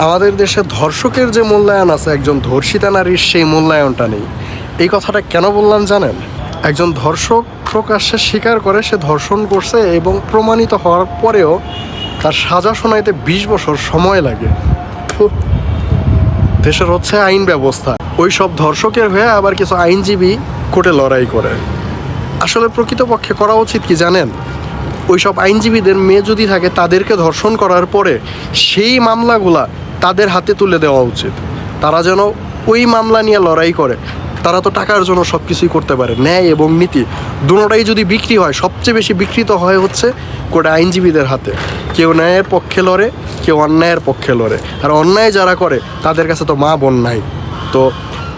আমাদের দেশে ধর্ষকের যে মূল্যায়ন আছে, একজন ধর্ষিতা নারীর সেই মূল্যায়নটা নেই। এই কথাটা কেন বললাম জানেন? একজন ধর্ষক প্রকাশ্যে স্বীকার করে সে ধর্ষণ করছে এবং প্রমাণিত হওয়ার পরেও তার সাজা শোনাইতে 20 বছর সময় লাগে। দেশের হচ্ছে আইন ব্যবস্থা, ওই সব ধর্ষকের হয়ে আবার কিছু আইনজীবী কোর্টে লড়াই করে। আসলে প্রকৃতপক্ষে করা উচিত কি জানেন? ওই সব আইনজীবীদের মেয়ে যদি থাকে, তাদেরকে ধর্ষণ করার পরে সেই মামলাগুলা তাদের হাতে তুলে দেওয়া উচিত। তারা যেন ওই মামলা নিয়ে লড়াই করে। তারা তো টাকার জন্য সব কিছুই করতে পারে। ন্যায় এবং নীতি দুটোটাই যদি বিক্রি হয়, সবচেয়ে বেশি বিকৃত হয় হচ্ছে কোটা আইনজীবীদের হাতে। কেউ ন্যায়ের পক্ষে লড়ে, কেউ অন্যায়ের পক্ষে লড়ে। আর অন্যায় যারা করে তাদের কাছে তো মা বোন নাই। তো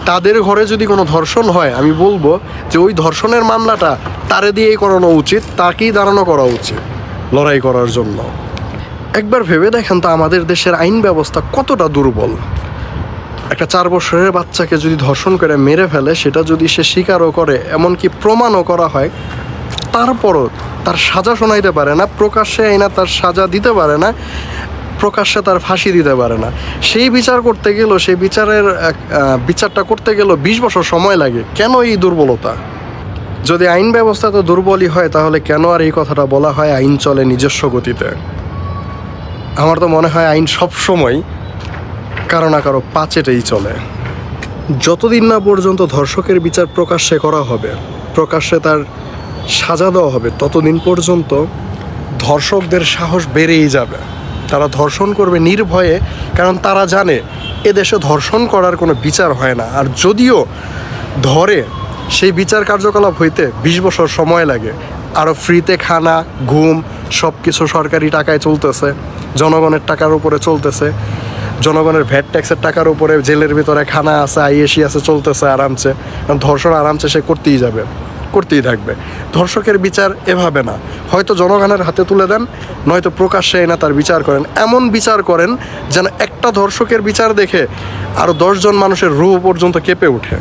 তাদের ঘরে যদি কোনো ধর্ষণ হয়, আমি বলবো যে ওই ধর্ষণের মামলাটা তারে দিয়েই করানো উচিত, তাকেই দাঁড়ানো করা উচিত লড়াই করার জন্য। একবার ভেবে দেখেন তো আমাদের দেশের আইন ব্যবস্থা কতটা দুর্বল। একটা 4 বছরের বাচ্চাকে যদি ধর্ষণ করে মেরে ফেলে, সেটা যদি সে স্বীকারও করে, এমনকি প্রমাণও করা হয়, তারপরও তার সাজা শোনাইতে পারে না, প্রকাশ্যে আইনা তার সাজা দিতে পারে না, প্রকাশ্যে তার ফাঁসি দিতে পারে না। সেই বিচার করতে গেলেও, সেই বিচারটা করতে গেলেও 20 বছর সময় লাগে। কেন এই দুর্বলতা? যদি আইন ব্যবস্থা তো দুর্বলই হয়, তাহলে কেন আর এই কথাটা বলা হয় আইন চলে নিজস্ব গতিতে? আমার তো মনে হয় আইন সবসময় কারো না কারো পাচেটেই চলে। যতদিন না পর্যন্ত ধর্ষকের বিচার প্রকাশ্যে করা হবে, প্রকাশ্যে তার সাজা দেওয়া হবে, ততদিন পর্যন্ত ধর্ষকদের সাহস বেড়েই যাবে। তারা ধর্ষণ করবে নির্ভয়ে, কারণ তারা জানে এদেশে ধর্ষণ করার কোনো বিচার হয় না। আর যদিও ধরে, সেই বিচার কার্যকলাপ হইতে 20 বছর সময় লাগে। আরও ফ্রিতে খানা, ঘুম, সব কিছু সরকারি টাকায় চলতেছে, জনগণের টাকার উপরে চলতেছে, জনগণের ভ্যাট ট্যাক্সের টাকার উপরে জেলের ভিতরে খানা আছে, আইএসি আছে, চলতেছে আরামসে। ধর্ষণ আরামসে সে করতেই যাবে, করতেই থাকবে। ধর্ষকের বিচার এভাবে না, হয়তো জনগণের হাতে তুলে দেন, নয়তো প্রকাশ্যে এনে তার বিচার করেন। এমন বিচার করেন যেন একটা ধর্ষকের বিচার দেখে আরও 10 জন মানুষের রূহ পর্যন্ত কেঁপে ওঠে।